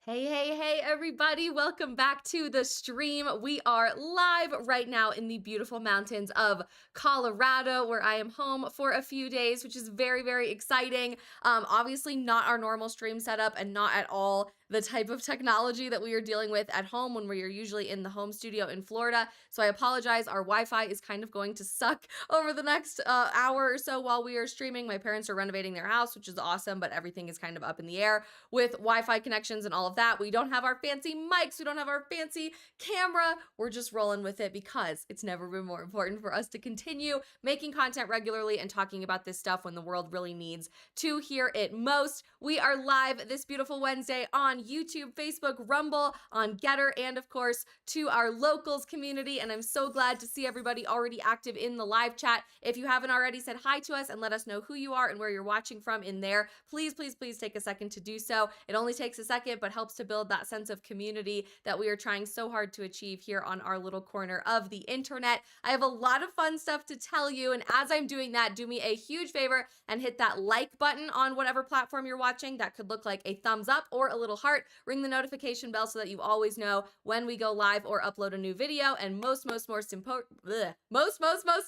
Hey, everybody. Welcome back to the stream. We are live right now in the beautiful mountains of Colorado, where I am home for a few days, which is very, very exciting. Obviously not our normal stream setup and not at all the type of technology that we are dealing with at home when we are usually in the home studio in Florida. So I apologize. Our Wi-Fi is kind of going to suck over the next hour or so while we are streaming. My parents are renovating their house, which is awesome, but everything is kind of up in the air with Wi-Fi connections and all of that. We don't have our fancy mics. We don't have our fancy camera. We're just rolling with it because it's never been more important for us to continue making content regularly and talking about this stuff when the world really needs to hear it most. We are live this beautiful Wednesday on YouTube, Facebook, Rumble, on Getter, and of course to our locals community. And I'm so glad to see everybody already active in the live chat. If you haven't already said hi to us and let us know who you are and where you're watching from in there, please take a second to do so. It only takes a second, but helps to build that sense of community that we are trying so hard to achieve here on our little corner of the internet. I have a lot of fun stuff to tell you, and as I'm doing that, do me a huge favor and hit that like button on whatever platform you're watching. That could look like a thumbs up or a little heart. Ring the notification bell so that you always know when we go live or upload a new video. And most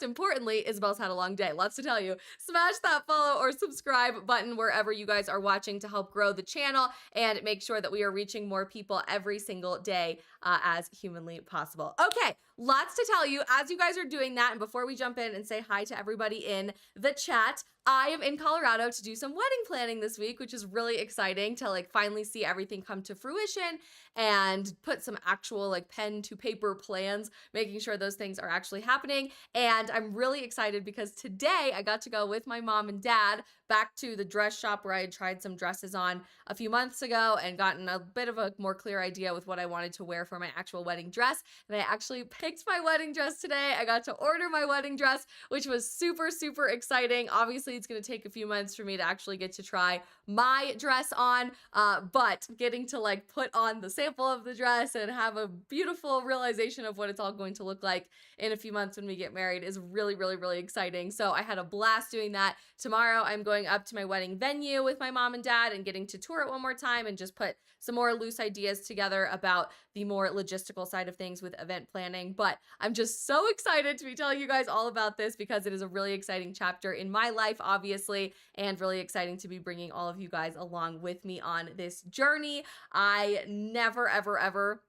importantly, Isabel's had a long day. Lots to tell you. Smash that follow or subscribe button wherever you guys are watching to help grow the channel and make sure that we are reaching more people every single day as humanly possible. Okay, lots to tell you as you guys are doing that. And before we jump in and say hi to everybody in the chat, I am in Colorado to do some wedding planning this week, which is really exciting to like finally see everything come to fruition and put some actual like pen to paper plans, making sure those things are actually happening. And I'm really excited because today I got to go with my mom and dad back to the dress shop where I had tried some dresses on a few months ago and gotten a bit of a more clear idea with what I wanted to wear for my actual wedding dress. And I actually picked my wedding dress today. I got to order my wedding dress, which was super, super exciting. Obviously, it's going to take a few months for me to actually get to try my dress on, but getting to like put on the sample of the dress and have a beautiful realization of what it's all going to look like in a few months when we get married is really, really, really exciting. So I had a blast doing that. Tomorrow I'm going going up to my wedding venue with my mom and dad and getting to tour it one more time and just put some more loose ideas together about the more logistical side of things with event planning. But I'm just so excited to be telling you guys all about this because it is a really exciting chapter in my life, obviously, and really exciting to be bringing all of you guys along with me on this journey. I never, ever, ever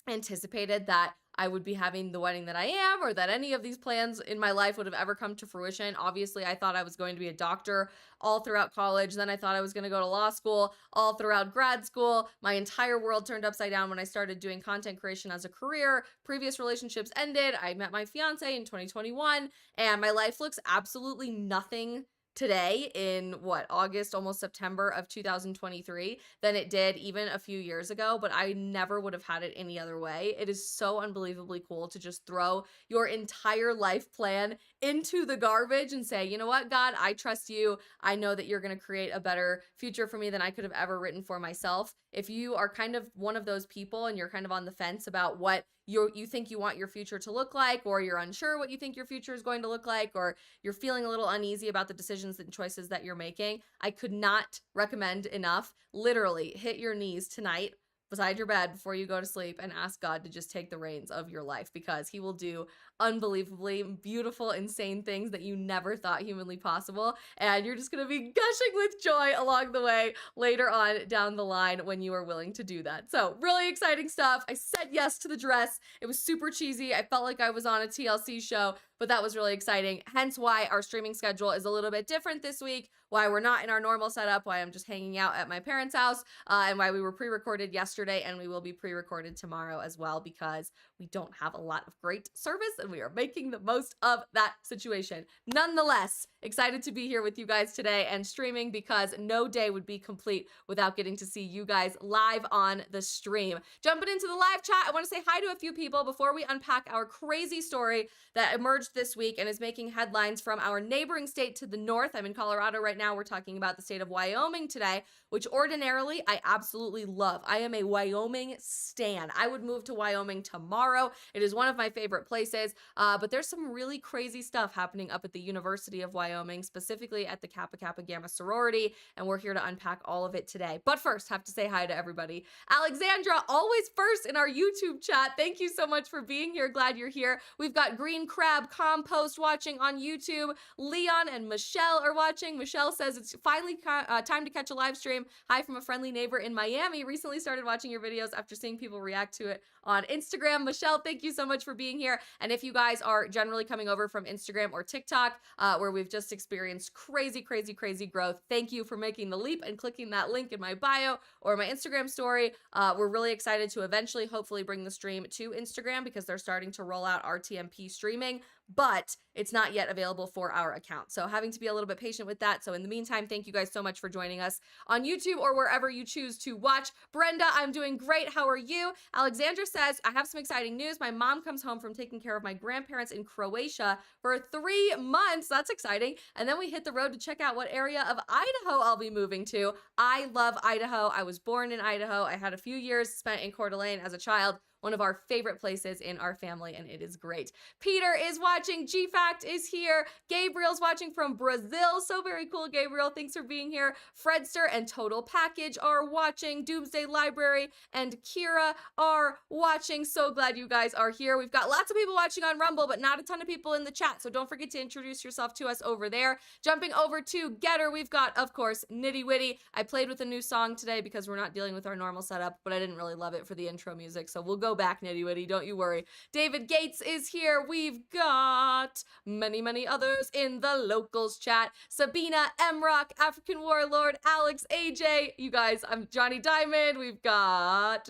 anticipated that I would be having the wedding that I am, or that any of these plans in my life would have ever come to fruition. Obviously, I thought I was going to be a doctor all throughout college. Then I thought I was going to go to law school all throughout grad school. My entire world turned upside down when I started doing content creation as a career. Previous relationships ended. I met my fiance in 2021, and my life looks absolutely nothing today in August, almost September of 2023 than it did even a few years ago, but I never would have had it any other way. It is so unbelievably cool to just throw your entire life plan into the garbage and say, you know what, God, I trust you. I know that you're going to create a better future for me than I could have ever written for myself. If you are kind of one of those people and you're kind of on the fence about what you think you want your future to look like, or you're unsure what you think your future is going to look like, or you're feeling a little uneasy about the decisions and choices that you're making, I could not recommend enough. Literally hit your knees tonight beside your bed before you go to sleep and ask God to just take the reins of your life, because he will do unbelievably beautiful, insane things that you never thought humanly possible. And you're just going to be gushing with joy along the way later on down the line when you are willing to do that. So really exciting stuff. I said yes to the dress. It was super cheesy. I felt like I was on a TLC show, but that was really exciting. Hence why our streaming schedule is a little bit different this week, why we're not in our normal setup, why I'm just hanging out at my parents' house, and why we were pre-recorded yesterday and we will be pre-recorded tomorrow as well, because we don't have a lot of great service and we are making the most of that situation. Nonetheless, excited to be here with you guys today and streaming, because no day would be complete without getting to see you guys live on the stream. Jumping into the live chat, I want to say hi to a few people before we unpack our crazy story that emerged this week and is making headlines from our neighboring state to the north. I'm in Colorado right now. We're talking about the state of Wyoming today, which ordinarily I absolutely love. I am a Wyoming stan. I would move to Wyoming tomorrow. It is one of my favorite places, but there's some really crazy stuff happening up at the University of Wyoming, specifically at the Kappa Kappa Gamma sorority, and we're here to unpack all of it today. But first, have to say hi to everybody. Alexandra, always first in our YouTube chat. Thank you so much for being here. Glad you're here. We've got Green Crab Compost watching on YouTube. Leon and Michelle are watching. Michelle says it's finally time to catch a live stream. Hi from a friendly neighbor in Miami. Recently started watching your videos after seeing people react to it on Instagram. Michelle, thank you so much for being here. And if you guys are generally coming over from Instagram or TikTok, where we've just experienced crazy, crazy, crazy growth, thank you for making the leap and clicking that link in my bio or my Instagram story. We're really excited to eventually, hopefully, bring the stream to Instagram, because they're starting to roll out RTMP streaming, but it's not yet available for our account. So having to be a little bit patient with that. So in the meantime, thank you guys so much for joining us on YouTube or wherever you choose to watch. Brenda, I'm doing great. How are you? Alexandra says, I have some exciting news. My mom comes home from taking care of my grandparents in Croatia for 3 months. That's exciting. And then we hit the road to check out what area of Idaho I'll be moving to. I love Idaho. I was born in Idaho. I had a few years spent in Coeur d'Alene as a child. One of our favorite places in our family, and it is great. Peter is watching. GFact is here. Gabriel's watching from Brazil. So very cool, Gabriel. Thanks for being here. Fredster and Total Package are watching. Doomsday Library and Kira are watching. So glad you guys are here. We've got lots of people watching on Rumble, but not a ton of people in the chat. So don't forget to introduce yourself to us over there. Jumping over to Getter, we've got, of course, Nitty Witty. I played with a new song today because we're not dealing with our normal setup, but I didn't really love it for the intro music. So we'll go back, Nitty Witty, don't you worry. David Gates is here. We've got many, many others in the locals chat. Sabina, Emrock, African Warlord, Alex, AJ, you guys, I'm Johnny Diamond. We've got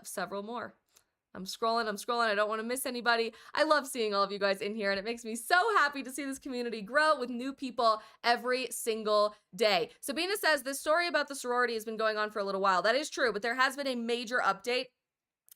several more. I'm scrolling. I don't want to miss anybody. I love seeing all of you guys in here, and it makes me so happy to see this community grow with new people every single day. Sabina says, this story about the sorority has been going on for a little while. That is true, but there has been a major update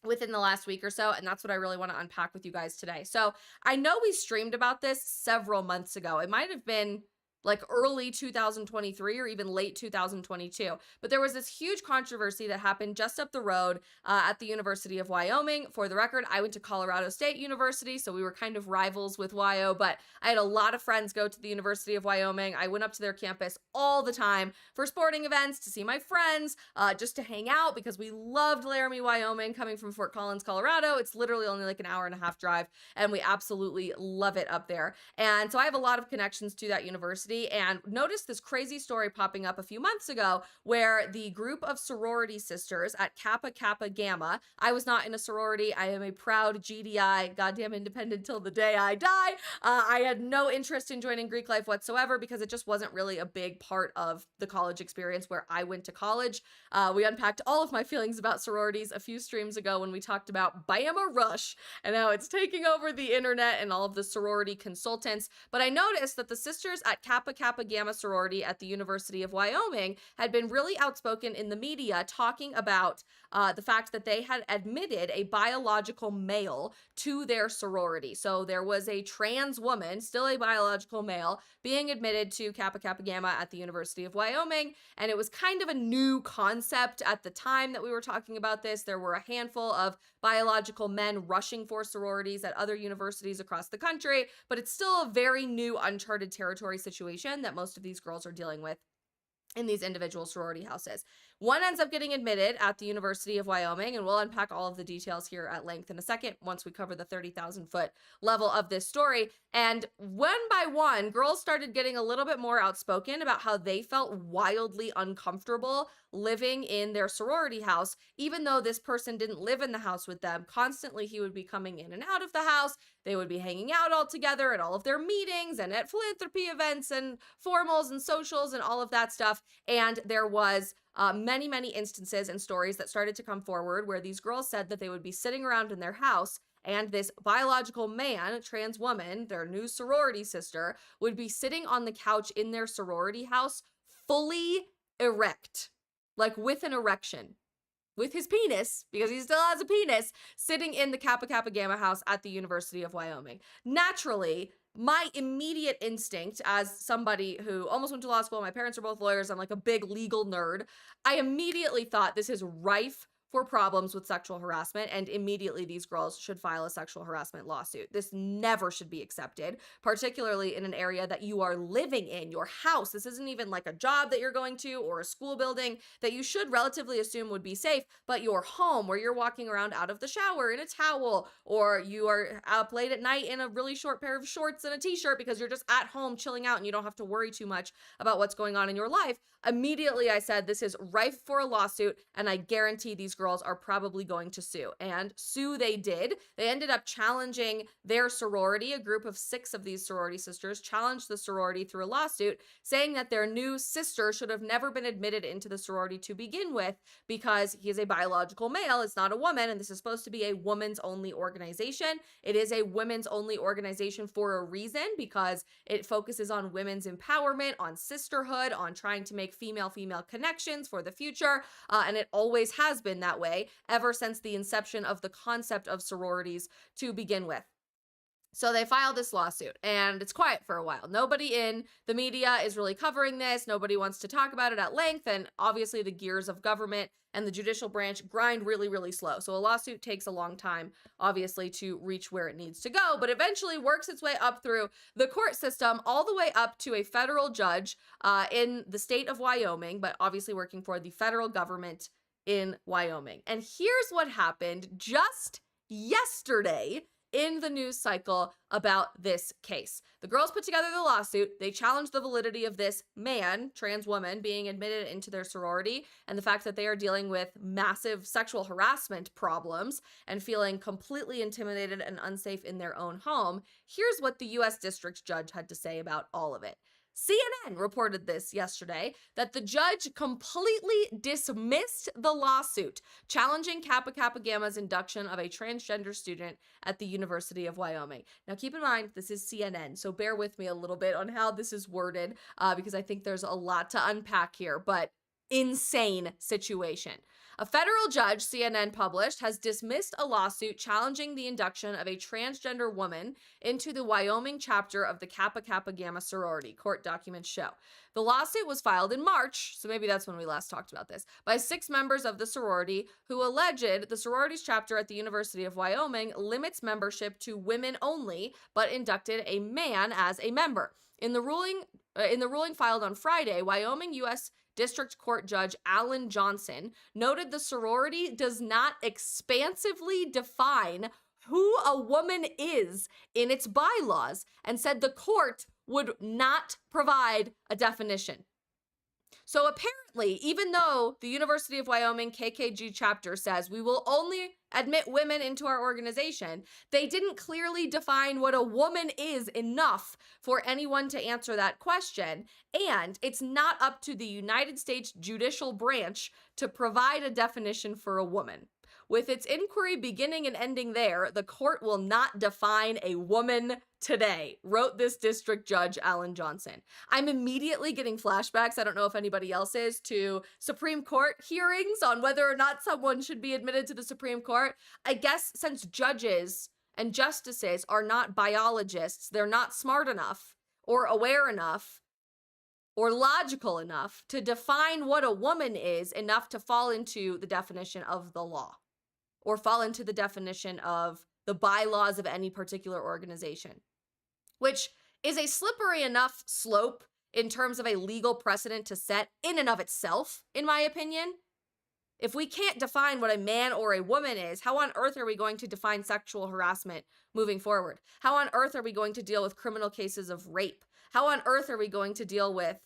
within the last week or so, and that's what I really want to unpack with you guys today. So I know we streamed about this several months ago. It might have been like early 2023 or even late 2022. But there was this huge controversy that happened just up the road at the University of Wyoming. For the record, I went to Colorado State University, so we were kind of rivals with Wyo, but I had a lot of friends go to the University of Wyoming. I went up to their campus all the time for sporting events, to see my friends, just to hang out because we loved Laramie, Wyoming, coming from Fort Collins, Colorado. It's literally only like an hour and a half drive, and we absolutely love it up there. And so I have a lot of connections to that university, and noticed this crazy story popping up a few months ago where the group of sorority sisters at Kappa Kappa Gamma — I was not in a sorority, I am a proud GDI, goddamn independent till the day I die. I had no interest in joining Greek life whatsoever because it just wasn't really a big part of the college experience where I went to college. We unpacked all of my feelings about sororities a few streams ago when we talked about Bama Rush and how it's taking over the internet and all of the sorority consultants. But I noticed that the sisters at Kappa Kappa Gamma sorority at the University of Wyoming had been really outspoken in the media talking about the fact that they had admitted a biological male to their sorority. So there was a trans woman, still a biological male, being admitted to Kappa Kappa Gamma at the University of Wyoming. And it was kind of a new concept at the time that we were talking about this. There were a handful of biological men rushing for sororities at other universities across the country, but it's still a very new, uncharted territory situation that most of these girls are dealing with in these individual sorority houses. One ends up getting admitted at the University of Wyoming, and we'll unpack all of the details here at length in a second once we cover the 30,000 foot level of this story. And one by one, girls started getting a little bit more outspoken about how they felt wildly uncomfortable living in their sorority house, even though this person didn't live in the house with them. Constantly, he would be coming in and out of the house. They would be hanging out all together at all of their meetings and at philanthropy events and formals and socials and all of that stuff. And there was many instances and stories that started to come forward where these girls said that they would be sitting around in their house and this biological man, trans woman, their new sorority sister, would be sitting on the couch in their sorority house fully erect, like with an erection, with his penis, because he still has a penis, sitting in the Kappa Kappa Gamma house at the University of Wyoming. Naturally, my immediate instinct as somebody who almost went to law school, my parents are both lawyers, I'm like a big legal nerd, I immediately thought this is rife for problems with sexual harassment, and immediately these girls should file a sexual harassment lawsuit. This never should be accepted, particularly in an area that you are living in, your house. This isn't even like a job that you're going to or a school building that you should relatively assume would be safe, but your home where you're walking around out of the shower in a towel, or you are up late at night in a really short pair of shorts and a t-shirt because you're just at home chilling out and you don't have to worry too much about what's going on in your life. Immediately I said this is rife for a lawsuit, and I guarantee these girls are probably going to sue. And sue they did. They ended up challenging their sorority. A group of 6 of these sorority sisters challenged the sorority through a lawsuit, saying that their new sister should have never been admitted into the sorority to begin with because he is a biological male, it's not a woman, and this is supposed to be a women's only organization. It is a women's only organization for a reason, because it focuses on women's empowerment, on sisterhood, on trying to make female-female connections for the future, and it always has been that way ever since the inception of the concept of sororities to begin with. So they filed this lawsuit, and it's quiet for a while. Nobody in the media is really covering this. Nobody wants to talk about it at length, and obviously the gears of government and the judicial branch grind really slow. So a lawsuit takes a long time, obviously, to reach where it needs to go, but eventually works its way up through the court system, all the way up to a federal judge in the state of Wyoming, but obviously working for the federal government in Wyoming. And here's what happened just yesterday in the news cycle about this case. The girls put together the lawsuit. They challenged the validity of this man, trans woman, being admitted into their sorority, and the fact that they are dealing with massive sexual harassment problems and feeling completely intimidated and unsafe in their own home. Here's what the U.S. District Judge had to say about all of it. CNN reported this yesterday, that the judge completely dismissed the lawsuit challenging Kappa Kappa Gamma's induction of a transgender student at the University of Wyoming. Now, keep in mind, this is CNN, so bear with me a little bit on how this is worded, because I think there's a lot to unpack here, but insane situation. A federal judge, CNN published, has dismissed a lawsuit challenging the induction of a transgender woman into the Wyoming chapter of the Kappa Kappa Gamma sorority, court documents show. The lawsuit was filed in March, so maybe that's when we last talked about this, by 6 members of the sorority who alleged the sorority's chapter at the University of Wyoming limits membership to women only, but inducted a man as a member. In the ruling filed on Friday, Wyoming U.S. District Court Judge Alan Johnson noted the sorority does not expansively define who a woman is in its bylaws and said the court would not provide a definition. So apparently, even though the University of Wyoming KKG chapter says we will only admit women into our organization, they didn't clearly define what a woman is enough for anyone to answer that question. And it's not up to the United States judicial branch to provide a definition for a woman. With its inquiry beginning and ending there, the court will not define a woman today, wrote this district judge, Alan Johnson. I'm immediately getting flashbacks, I don't know if anybody else is, to Supreme Court hearings on whether or not someone should be admitted to the Supreme Court. I guess since judges and justices are not biologists, they're not smart enough or aware enough or logical enough to define what a woman is enough to fall into the definition of the law or fall into the definition of the bylaws of any particular organization, which is a slippery enough slope in terms of a legal precedent to set in and of itself, in my opinion. If we can't define what a man or a woman is, how on earth are we going to define sexual harassment moving forward? How on earth are we going to deal with criminal cases of rape? How on earth are we going to deal with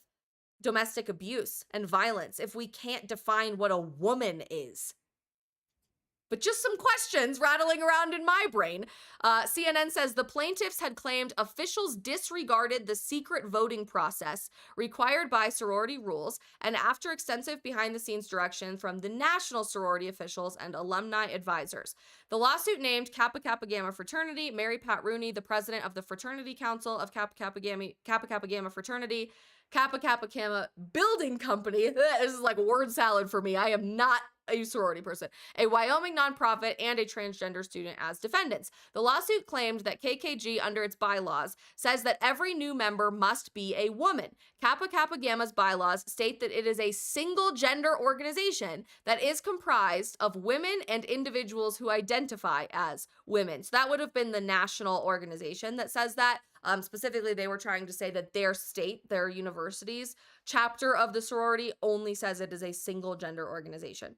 domestic abuse and violence if we can't define what a woman is? But just some questions rattling around in my brain. CNN says the plaintiffs had claimed officials disregarded the secret voting process required by sorority rules, and after extensive behind-the-scenes direction from the national sorority officials and alumni advisors. The lawsuit named Kappa Kappa Gamma fraternity, Mary Pat Rooney, the president of the Fraternity Council of Kappa Kappa Gamma fraternity, Kappa Kappa Gamma Building Company. This is like word salad for me. I am not a sorority person, a Wyoming nonprofit, and a transgender student as defendants. The lawsuit claimed that KKG, under its bylaws, says that every new member must be a woman. Kappa Kappa Gamma's bylaws state that it is a single gender organization that is comprised of women and individuals who identify as women. So that would have been the national organization that says that. Specifically, they were trying to say that their state, their university's chapter of the sorority only says it is a single gender organization.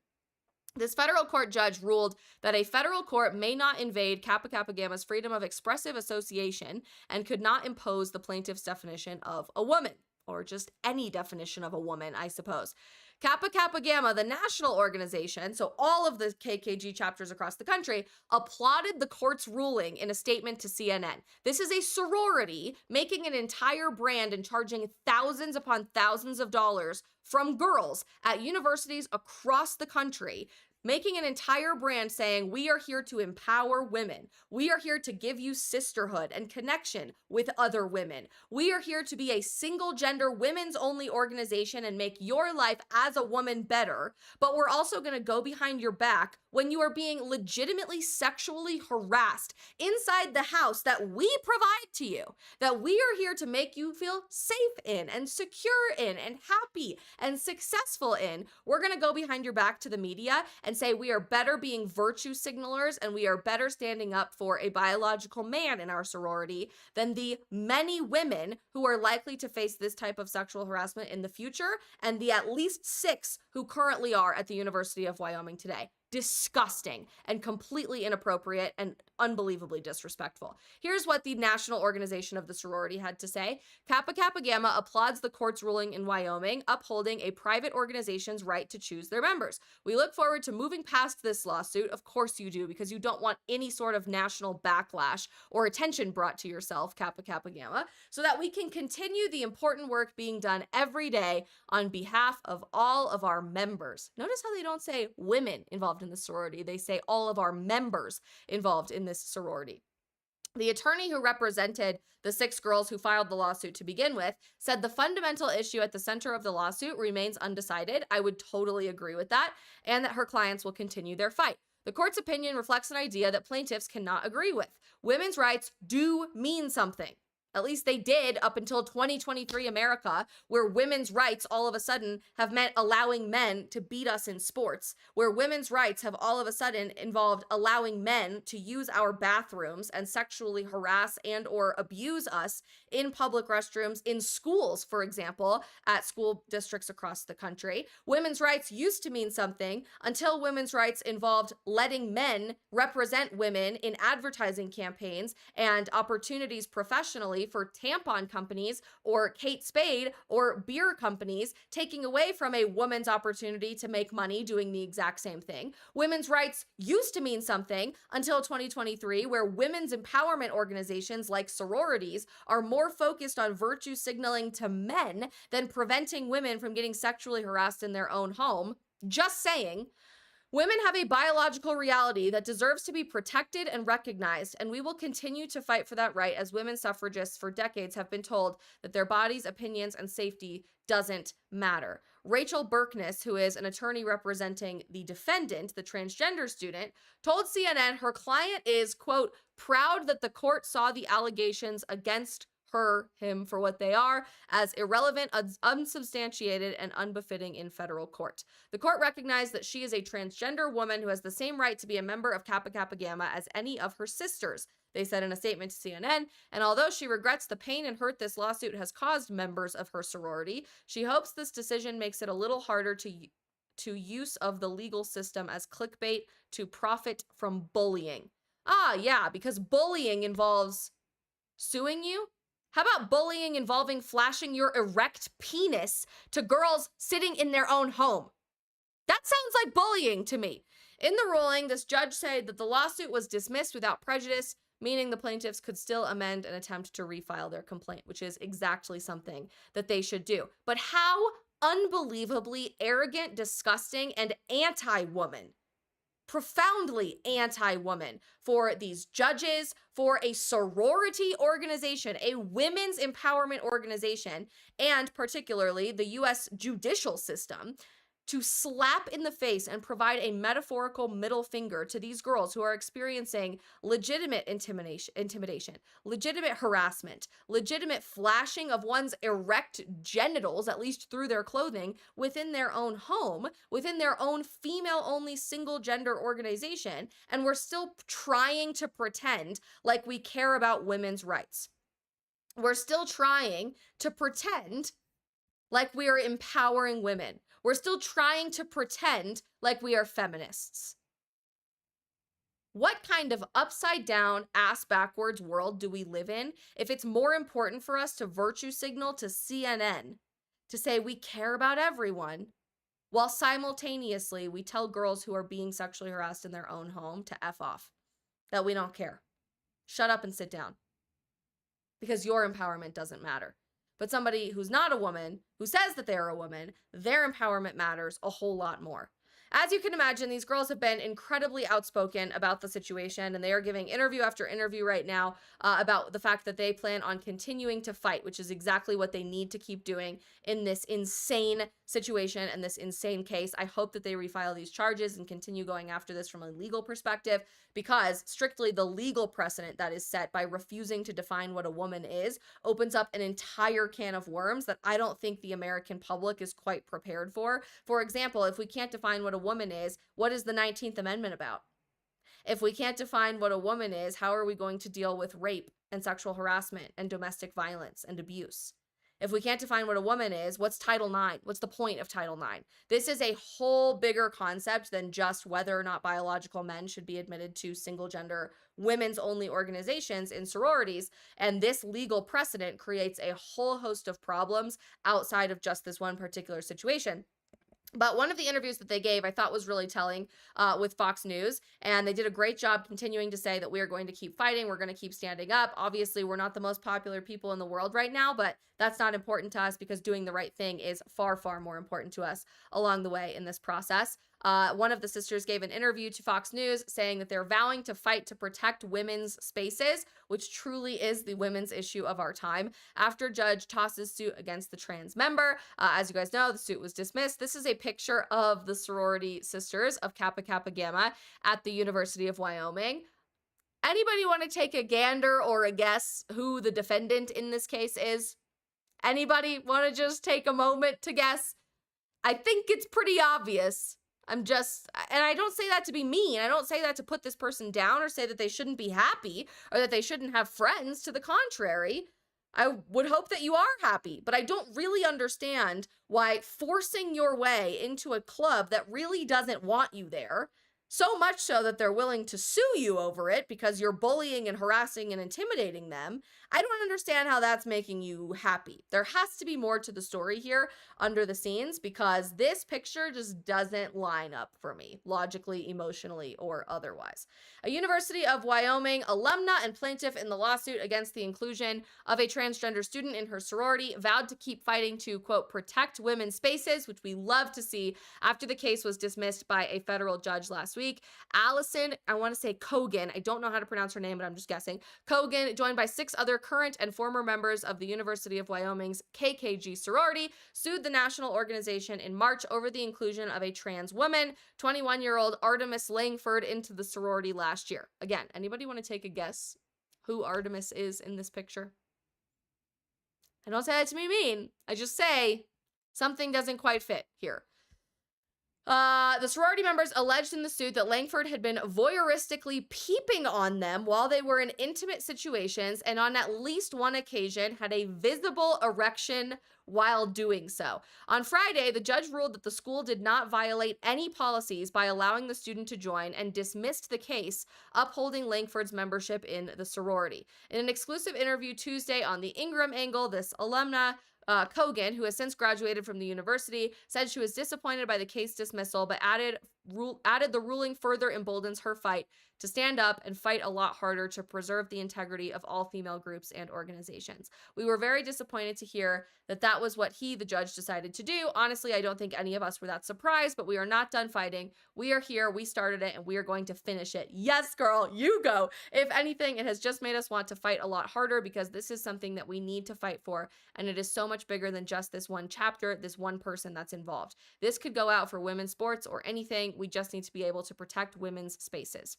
This federal court judge ruled that a federal court may not invade Kappa Kappa Gamma's freedom of expressive association and could not impose the plaintiff's definition of a woman, or just any definition of a woman, I suppose. Kappa Kappa Gamma, the national organization, so all of the KKG chapters across the country, applauded the court's ruling in a statement to CNN. This is a sorority making an entire brand and charging thousands upon thousands of dollars from girls at universities across the country, making an entire brand saying, we are here to empower women. We are here to give you sisterhood and connection with other women. We are here to be a single gender women's only organization and make your life as a woman better. But we're also going to go behind your back when you are being legitimately sexually harassed inside the house that we provide to you, that we are here to make you feel safe in and secure in and happy and successful in. We're going to go behind your back to the media and say we are better being virtue signalers and we are better standing up for a biological man in our sorority than the many women who are likely to face this type of sexual harassment in the future and the at least 6 who currently are at the University of Wyoming today. Disgusting and completely inappropriate and unbelievably disrespectful. Here's what the national organization of the sorority had to say. Kappa Kappa Gamma applauds the court's ruling in Wyoming, upholding a private organization's right to choose their members. We look forward to moving past this lawsuit. Of course you do, because you don't want any sort of national backlash or attention brought to yourself, Kappa Kappa Gamma, so that we can continue the important work being done every day on behalf of all of our members. Notice how they don't say women involved in the sorority. They say all of our members involved in this sorority. The attorney who represented the 6 girls who filed the lawsuit to begin with said the fundamental issue at the center of the lawsuit remains undecided. I would totally agree with that, and that her clients will continue their fight. The court's opinion reflects an idea that plaintiffs cannot agree with. Women's rights do mean something. At least they did up until 2023 America, where women's rights all of a sudden have meant allowing men to beat us in sports, where women's rights have all of a sudden involved allowing men to use our bathrooms and sexually harass and or abuse us in public restrooms in schools, for example, at school districts across the country. Women's rights used to mean something until women's rights involved letting men represent women in advertising campaigns and opportunities professionally for tampon companies or Kate Spade or beer companies, taking away from a woman's opportunity to make money doing the exact same thing. Women's rights used to mean something until 2023, where women's empowerment organizations like sororities are more focused on virtue signaling to men than preventing women from getting sexually harassed in their own home. Just saying. Women have a biological reality that deserves to be protected and recognized, and we will continue to fight for that right as women suffragists for decades have been told that their bodies, opinions, and safety doesn't matter. Rachel Berkness, who is an attorney representing the defendant, the transgender student, told CNN her client is, quote, proud that the court saw the allegations against him for what they are, as irrelevant, unsubstantiated, and unbefitting in federal court. The court recognized that she is a transgender woman who has the same right to be a member of Kappa Kappa Gamma as any of her sisters, they said in a statement to CNN, and although she regrets the pain and hurt this lawsuit has caused members of her sorority, she hopes this decision makes it a little harder to use of the legal system as clickbait to profit from bullying. Ah, yeah, because bullying involves suing you. How about bullying involving flashing your erect penis to girls sitting in their own home? That sounds like bullying to me. In the ruling, this judge said that the lawsuit was dismissed without prejudice, meaning the plaintiffs could still amend and attempt to refile their complaint, which is exactly something that they should do. But how unbelievably arrogant, disgusting, and anti-woman, profoundly anti-woman for these judges, for a sorority organization, a women's empowerment organization, and particularly the U.S. judicial system, to slap in the face and provide a metaphorical middle finger to these girls who are experiencing legitimate intimidation, legitimate harassment, legitimate flashing of one's erect genitals, at least through their clothing, within their own home, within their own female-only single-gender organization, and we're still trying to pretend like we care about women's rights. We're still trying to pretend like we are empowering women. We're still trying to pretend like we are feminists. What kind of upside down, ass backwards world do we live in if it's more important for us to virtue signal to CNN to say we care about everyone, while simultaneously we tell girls who are being sexually harassed in their own home to F off, that we don't care. Shut up and sit down. Because your empowerment doesn't matter. But somebody who's not a woman, who says that they're a woman, their empowerment matters a whole lot more. As you can imagine, these girls have been incredibly outspoken about the situation, and they are giving interview after interview right now about the fact that they plan on continuing to fight, which is exactly what they need to keep doing in this insane situation and this insane case. I hope that they refile these charges and continue going after this from a legal perspective, because strictly the legal precedent that is set by refusing to define what a woman is opens up an entire can of worms that I don't think the American public is quite prepared for. For example, if we can't define what a woman is, what is the 19th Amendment about? If we can't define what a woman is, how are we going to deal with rape and sexual harassment and domestic violence and abuse? If we can't define what a woman is, what's Title IX? What's the point of Title IX? This is a whole bigger concept than just whether or not biological men should be admitted to single-gender, women's-only organizations in sororities, and this legal precedent creates a whole host of problems outside of just this one particular situation. But one of the interviews that they gave I thought was really telling with Fox News, and they did a great job continuing to say that we are going to keep fighting, we're going to keep standing up. Obviously, we're not the most popular people in the world right now, but that's not important to us because doing the right thing is far, far more important to us along the way in this process. One of the sisters gave an interview to Fox News saying that they're vowing to fight to protect women's spaces, which truly is the women's issue of our time, after judge tosses suit against the trans member. As you guys know, the suit was dismissed. This is a picture of the sorority sisters of Kappa Kappa Gamma at the University of Wyoming. Anybody want to take a gander or a guess who the defendant in this case is? Anybody want to just take a moment to guess? I think it's pretty obvious. And I don't say that to be mean. I don't say that to put this person down or say that they shouldn't be happy or that they shouldn't have friends. To the contrary, I would hope that you are happy, but I don't really understand why forcing your way into a club that really doesn't want you there, so much so that they're willing to sue you over it because you're bullying and harassing and intimidating them. I don't understand how that's making you happy. There has to be more to the story here under the scenes, because this picture just doesn't line up for me, logically, emotionally, or otherwise. A University of Wyoming alumna and plaintiff in the lawsuit against the inclusion of a transgender student in her sorority vowed to keep fighting to, quote, protect women's spaces, which we love to see, after the case was dismissed by a federal judge last week. Allison, I want to say Kogan, I don't know how to pronounce her name, but I'm just guessing. Kogan, joined by 6 other current and former members of the University of Wyoming's KKG sorority, sued the national organization in March over the inclusion of a trans woman, 21-year-old Artemis Langford, into the sorority last year. Again, anybody want to take a guess who Artemis is in this picture? I don't say that to be mean. I just say something doesn't quite fit here. The sorority members alleged in the suit that Langford had been voyeuristically peeping on them while they were in intimate situations, and on at least one occasion had a visible erection while doing so. On Friday, the judge ruled that the school did not violate any policies by allowing the student to join and dismissed the case, upholding Langford's membership in the sorority. In an exclusive interview Tuesday on the Ingram Angle, this alumna, Kogan, who has since graduated from the university, said she was disappointed by the case dismissal, but added the ruling further emboldens her fight to stand up and fight a lot harder to preserve the integrity of all female groups and organizations. We were very disappointed to hear that that was what the judge, decided to do. Honestly, I don't think any of us were that surprised, but we are not done fighting. We are here, we started it, and we are going to finish it. Yes, girl, you go. If anything, it has just made us want to fight a lot harder, because this is something that we need to fight for, and it is so much bigger than just this one chapter, this one person that's involved. This could go out for women's sports or anything. We just need to be able to protect women's spaces.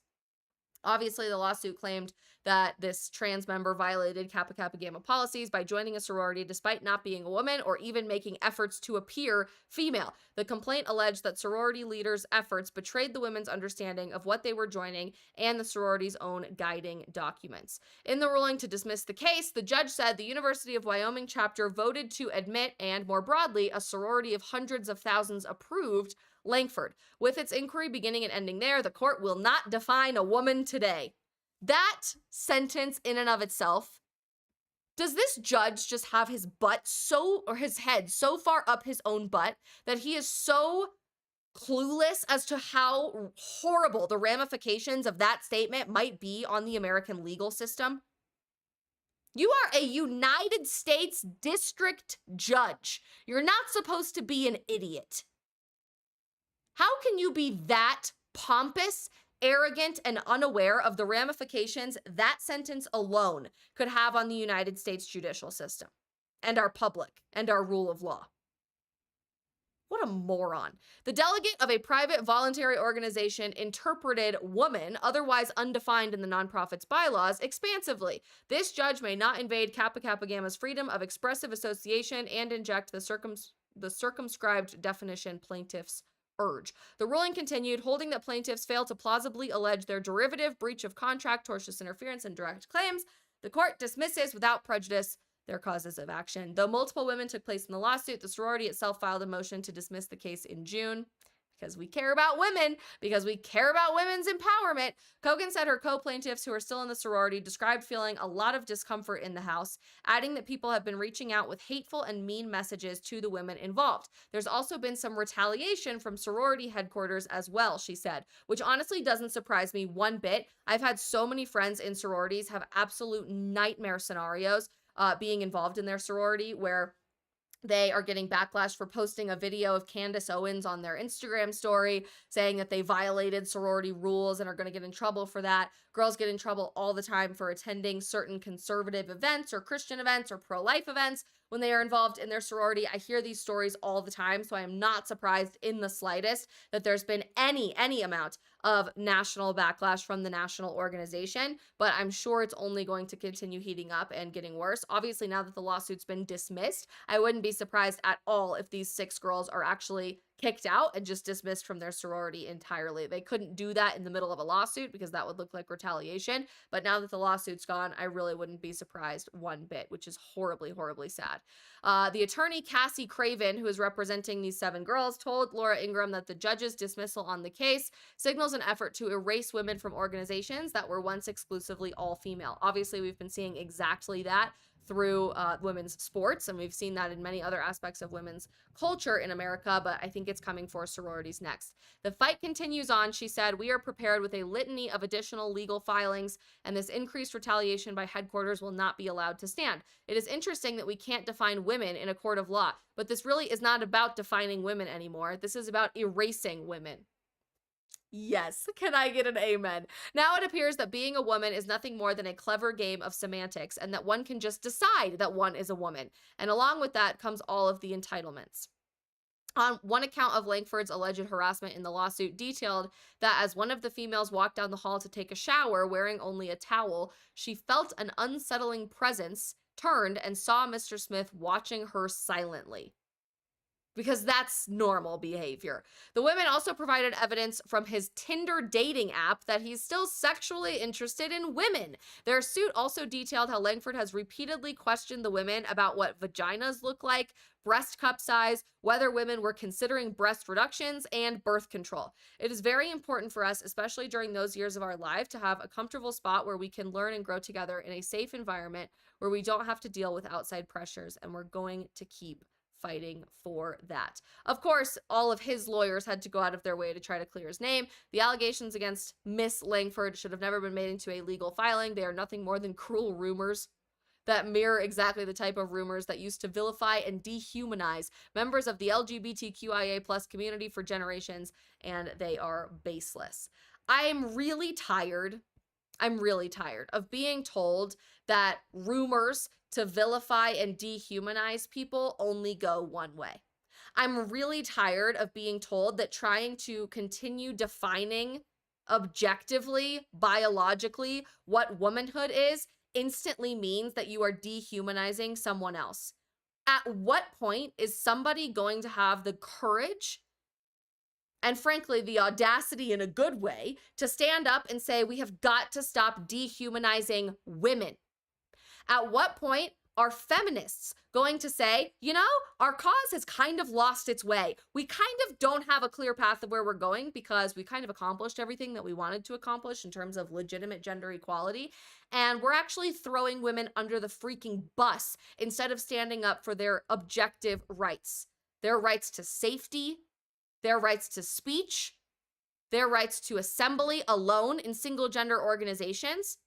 Obviously, the lawsuit claimed that this trans member violated Kappa Kappa Gamma policies by joining a sorority despite not being a woman or even making efforts to appear female. The complaint alleged that sorority leaders' efforts betrayed the women's understanding of what they were joining and the sorority's own guiding documents. In the ruling to dismiss the case, the judge said the University of Wyoming chapter voted to admit, and more broadly, a sorority of hundreds of thousands approved Langford. With its inquiry beginning and ending there, the court will not define a woman today. That sentence in and of itself, does this judge just have his head so far up his own butt that he is so clueless as to how horrible the ramifications of that statement might be on the American legal system? You are a United States district judge. You're not supposed to be an idiot. How can you be that pompous, arrogant, and unaware of the ramifications that sentence alone could have on the United States judicial system and our public and our rule of law? What a moron. The delegate of a private voluntary organization interpreted woman, otherwise undefined in the nonprofit's bylaws, expansively. This judge may not invade Kappa Kappa Gamma's freedom of expressive association and inject the circumscribed definition plaintiffs urge. The ruling continued, holding that plaintiffs fail to plausibly allege their derivative breach of contract, tortious interference, and direct claims. The court dismisses without prejudice their causes of action. Though multiple women took place in the lawsuit, the sorority itself filed a motion to dismiss the case in June. Because we care about women, because we care about women's empowerment. Kogan said her co-plaintiffs who are still in the sorority described feeling a lot of discomfort in the house, adding that people have been reaching out with hateful and mean messages to the women involved. There's also been some retaliation from sorority headquarters as well, she said, which honestly doesn't surprise me one bit. I've had so many friends in sororities have absolute nightmare scenarios being involved in their sorority where They are getting backlash for posting a video of Candace Owens on their Instagram story, saying that they violated sorority rules and are going to get in trouble for that. Girls get in trouble all the time for attending certain conservative events or Christian events or pro-life events when they are involved in their sorority. I hear these stories all the time, so I am not surprised in the slightest that there's been any amount of national backlash from the national organization, but I'm sure it's only going to continue heating up and getting worse. Obviously, now that the lawsuit's been dismissed, I wouldn't be surprised at all if these 6 girls are actually kicked out and just dismissed from their sorority entirely. They couldn't do that in the middle of a lawsuit because that would look like retaliation. But now that the lawsuit's gone, I really wouldn't be surprised one bit, which is horribly, horribly sad. The attorney, Cassie Craven, who is representing these 7 girls, told Laura Ingraham that the judge's dismissal on the case signals an effort to erase women from organizations that were once exclusively all female. Obviously, we've been seeing exactly that through women's sports, and we've seen that in many other aspects of women's culture in America, but I think it's coming for sororities next. The fight continues on, she said. We are prepared with a litany of additional legal filings, and this increased retaliation by headquarters will not be allowed to stand. It is interesting that we can't define women in a court of law, but this really is not about defining women anymore. This is about erasing women. Yes, can I get an amen? Now it appears that being a woman is nothing more than a clever game of semantics and that one can just decide that one is a woman. And along with that comes all of the entitlements. On one account of Langford's alleged harassment in the lawsuit detailed that as one of the females walked down the hall to take a shower wearing only a towel, she felt an unsettling presence, turned, and saw Mr. Smith watching her silently. Because that's normal behavior. The women also provided evidence from his Tinder dating app that he's still sexually interested in women. Their suit also detailed how Langford has repeatedly questioned the women about what vaginas look like, breast cup size, whether women were considering breast reductions, and birth control. It is very important for us, especially during those years of our life, to have a comfortable spot where we can learn and grow together in a safe environment where we don't have to deal with outside pressures, and we're going to keep fighting for that. Of course, all of his lawyers had to go out of their way to try to clear his name. The allegations against Miss Langford should have never been made into a legal filing. They are nothing more than cruel rumors that mirror exactly the type of rumors that used to vilify and dehumanize members of the LGBTQIA+ community for generations, and they are baseless. I'm really tired of being told that rumors to vilify and dehumanize people only go one way. I'm really tired of being told that trying to continue defining objectively, biologically, what womanhood is instantly means that you are dehumanizing someone else. At what point is somebody going to have the courage and frankly, the audacity in a good way to stand up and say, we have got to stop dehumanizing women? At what point are feminists going to say, you know, our cause has kind of lost its way. We kind of don't have a clear path of where we're going because we kind of accomplished everything that we wanted to accomplish in terms of legitimate gender equality. And we're actually throwing women under the freaking bus instead of standing up for their objective rights. Their rights to safety, their rights to speech, their rights to assembly alone in single gender organizations.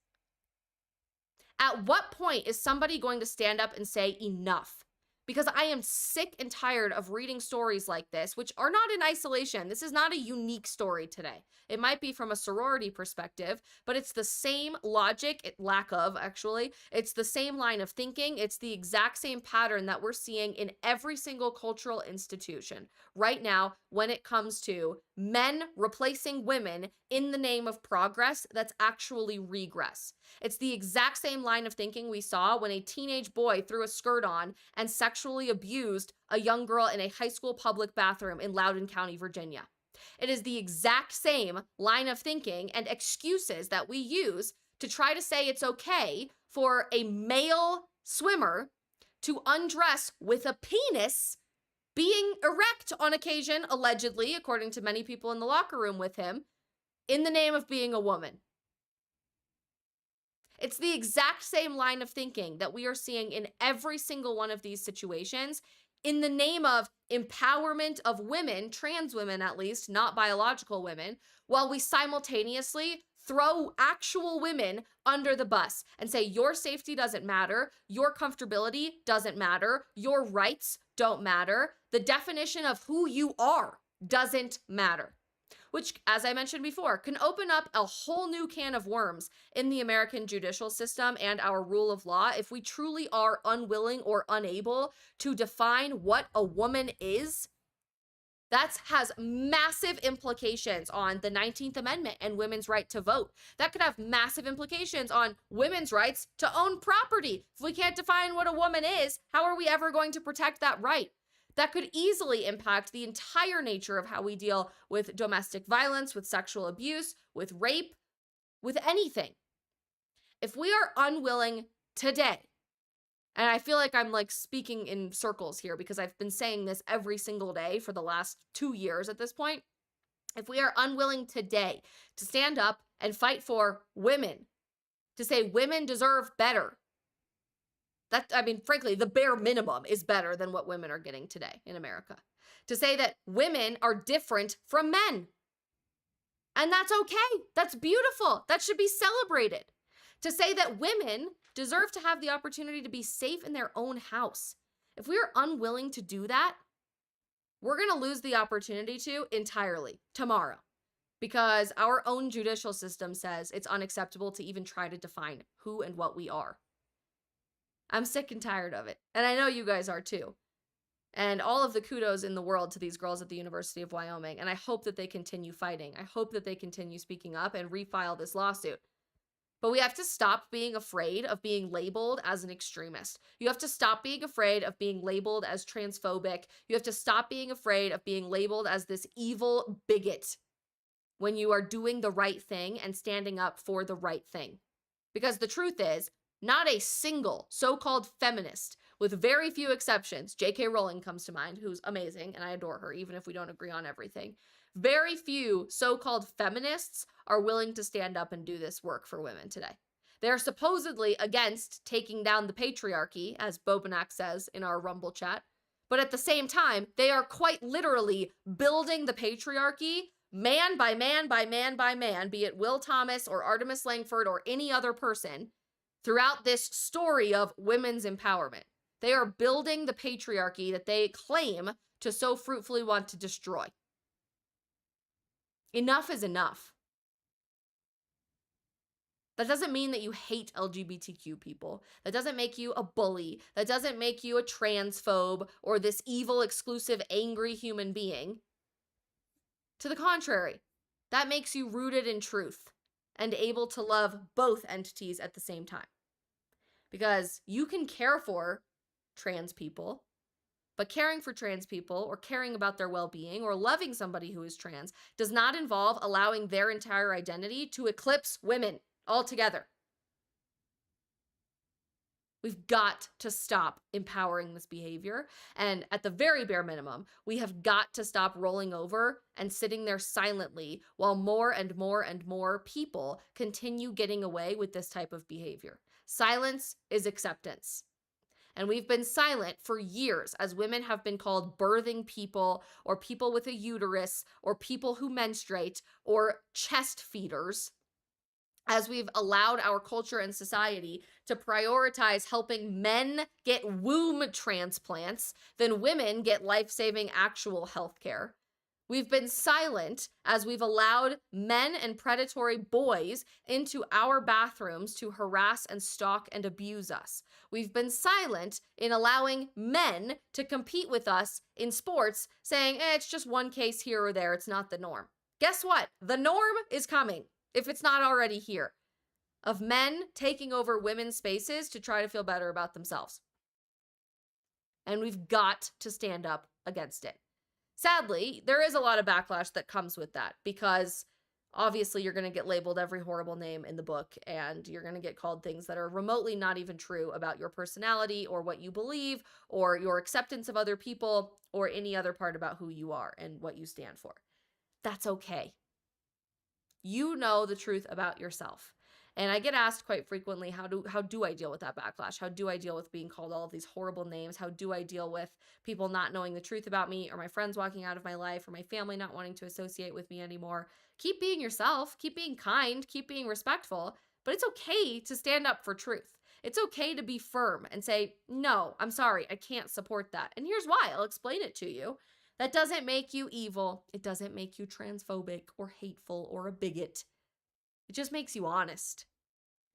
At what point is somebody going to stand up and say enough? Because I am sick and tired of reading stories like this, which are not in isolation. This is not a unique story today. It might be from a sorority perspective, but it's the same logic, lack of actually. It's the same line of thinking. It's the exact same pattern that we're seeing in every single cultural institution right now when it comes to men replacing women in the name of progress that's actually regress. It's the exact same line of thinking we saw when a teenage boy threw a skirt on and sexually abused a young girl in a high school public bathroom in Loudoun County, Virginia. It is the exact same line of thinking and excuses that we use to try to say it's okay for a male swimmer to undress with a penis being erect on occasion, allegedly, according to many people in the locker room with him, in the name of being a woman. It's the exact same line of thinking that we are seeing in every single one of these situations in the name of empowerment of women, trans women at least, not biological women, while we simultaneously throw actual women under the bus and say your safety doesn't matter, your comfortability doesn't matter, your rights don't matter, the definition of who you are doesn't matter. Which, as I mentioned before, can open up a whole new can of worms in the American judicial system and our rule of law if we truly are unwilling or unable to define what a woman is. That has massive implications on the 19th Amendment and women's right to vote. That could have massive implications on women's rights to own property. If we can't define what a woman is, how are we ever going to protect that right? That could easily impact the entire nature of how we deal with domestic violence, with sexual abuse, with rape, with anything. If we are unwilling today, and I feel like I'm like speaking in circles here because I've been saying this every single day for the last 2 years at this point. If we are unwilling today to stand up and fight for women, to say women deserve better, frankly, the bare minimum is better than what women are getting today in America. To say that women are different from men. And that's okay. That's beautiful. That should be celebrated. To say that women deserve to have the opportunity to be safe in their own house. If we are unwilling to do that, we're going to lose the opportunity to entirely tomorrow. Because our own judicial system says it's unacceptable to even try to define who and what we are. I'm sick and tired of it. And I know you guys are too. And all of the kudos in the world to these girls at the University of Wyoming. And I hope that they continue fighting. I hope that they continue speaking up and refile this lawsuit. But we have to stop being afraid of being labeled as an extremist. You have to stop being afraid of being labeled as transphobic. You have to stop being afraid of being labeled as this evil bigot when you are doing the right thing and standing up for the right thing. Because the truth is, not a single so-called feminist, with very few exceptions, J.K. Rowling comes to mind, who's amazing, and I adore her, even if we don't agree on everything. Very few so-called feminists are willing to stand up and do this work for women today. They're supposedly against taking down the patriarchy, as Bobanak says in our Rumble chat, but at the same time, they are quite literally building the patriarchy man by man by man by man, be it Will Thomas or Artemis Langford or any other person, throughout this story of women's empowerment. They are building the patriarchy that they claim to so fruitfully want to destroy. Enough is enough. That doesn't mean that you hate LGBTQ people. That doesn't make you a bully. That doesn't make you a transphobe or this evil, exclusive, angry human being. To the contrary, that makes you rooted in truth and able to love both entities at the same time. Because you can care for trans people, but caring for trans people or caring about their well-being or loving somebody who is trans does not involve allowing their entire identity to eclipse women altogether. We've got to stop empowering this behavior. And at the very bare minimum, we have got to stop rolling over and sitting there silently while more and more and more people continue getting away with this type of behavior. Silence is acceptance. And we've been silent for years as women have been called birthing people or people with a uterus or people who menstruate or chest feeders, as we've allowed our culture and society to prioritize helping men get womb transplants than women get life-saving actual health care. We've been silent as we've allowed men and predatory boys into our bathrooms to harass and stalk and abuse us. We've been silent in allowing men to compete with us in sports, saying, it's just one case here or there, it's not the norm. Guess what? The norm is coming, if it's not already here, of men taking over women's spaces to try to feel better about themselves. And we've got to stand up against it. Sadly, there is a lot of backlash that comes with that because obviously you're going to get labeled every horrible name in the book and you're going to get called things that are remotely not even true about your personality or what you believe or your acceptance of other people or any other part about who you are and what you stand for. That's okay. You know the truth about yourself. And I get asked quite frequently, how do I deal with that backlash? How do I deal with being called all of these horrible names? How do I deal with people not knowing the truth about me, or my friends walking out of my life, or my family not wanting to associate with me anymore? Keep being yourself, keep being kind, keep being respectful, but it's okay to stand up for truth. It's okay to be firm and say, no, I'm sorry, I can't support that. And here's why. I'll explain it to you. That doesn't make you evil. It doesn't make you transphobic or hateful or a bigot. It just makes you honest.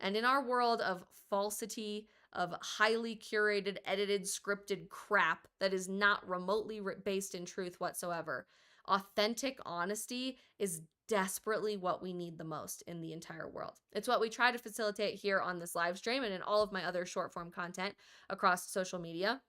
And in our world of falsity, of highly curated, edited, scripted crap that is not remotely based in truth whatsoever, authentic honesty is desperately what we need the most in the entire world. It's what we try to facilitate here on this live stream and in all of my other short form content across social media.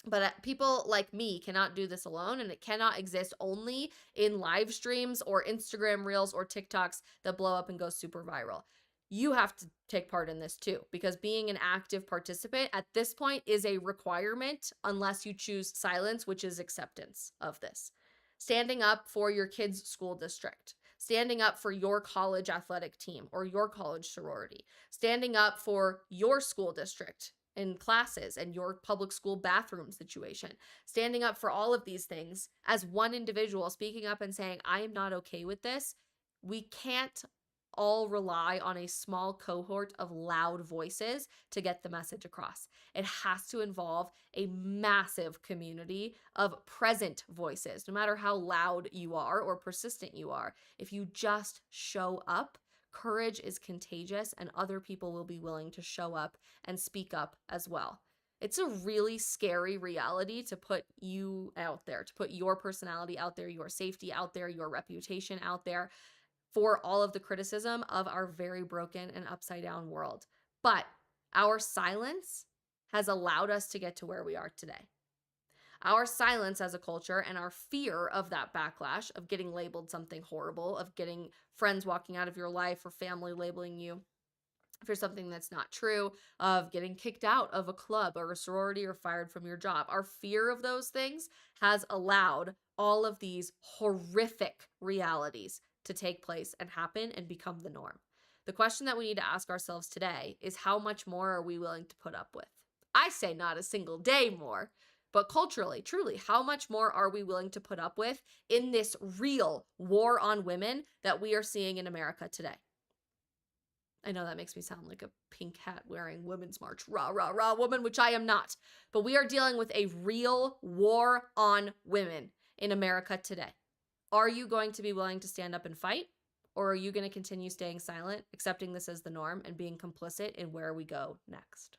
But people like me cannot do this alone, and it cannot exist only in live streams or Instagram reels or TikToks that blow up and go super viral. You have to take part in this too, because being an active participant at this point is a requirement unless you choose silence, which is acceptance of this. Standing up for your kid's school district, standing up for your college athletic team or your college sorority, standing up for your school district in classes and your public school bathroom situation, standing up for all of these things as one individual, speaking up and saying, I am not okay with this. We can't all rely on a small cohort of loud voices to get the message across. It has to involve a massive community of present voices, no matter how loud you are or persistent you are. If you just show up, courage is contagious, and other people will be willing to show up and speak up as well. It's a really scary reality to put you out there, to put your personality out there, your safety out there, your reputation out there for all of the criticism of our very broken and upside down world. But our silence has allowed us to get to where we are today. Our silence as a culture and our fear of that backlash, of getting labeled something horrible, of getting friends walking out of your life or family labeling you for something that's not true, of getting kicked out of a club or a sorority or fired from your job. Our fear of those things has allowed all of these horrific realities to take place and happen and become the norm. The question that we need to ask ourselves today is, how much more are we willing to put up with? I say not a single day more, but culturally, truly, how much more are we willing to put up with in this real war on women that we are seeing in America today? I know that makes me sound like a pink hat wearing Women's March, rah, rah, rah woman, which I am not. But we are dealing with a real war on women in America today. Are you going to be willing to stand up and fight? Or are you going to continue staying silent, accepting this as the norm, and being complicit in where we go next?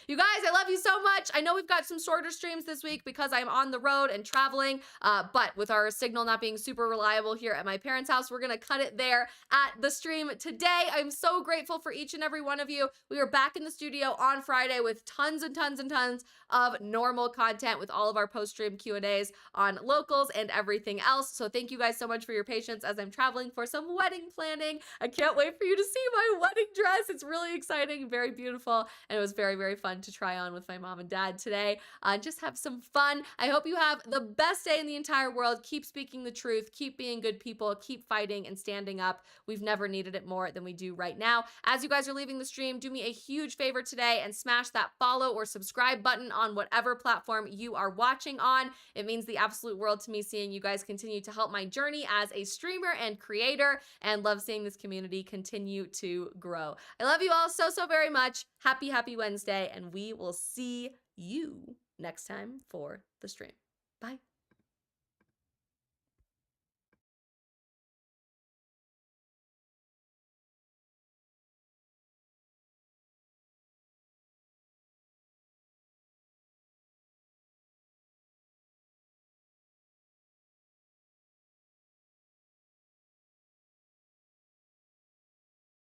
You guys, I love you so much. I know we've got some shorter streams this week because I'm on the road and traveling, but with our signal not being super reliable here at my parents' house, we're going to cut it there at the stream today. I'm so grateful for each and every one of you. We are back in the studio on Friday with tons and tons and tons of normal content with all of our post-stream Q&As on locals and everything else. So thank you guys so much for your patience as I'm traveling for some wedding planning. I can't wait for you to see my wedding dress. It's really exciting, very beautiful, and it was very, very fun to try on with my mom and dad today. Just have some fun. I hope you have the best day in the entire world. Keep speaking the truth. Keep being good people. Keep fighting and standing up. We've never needed it more than we do right now. As you guys are leaving the stream, do me a huge favor today and smash that follow or subscribe button on whatever platform you are watching on. It means the absolute world to me seeing you guys continue to help my journey as a streamer and creator, and love seeing this community continue to grow. I love you all so, so very much. Happy, happy Wednesday, and we will see you next time for the stream. Bye.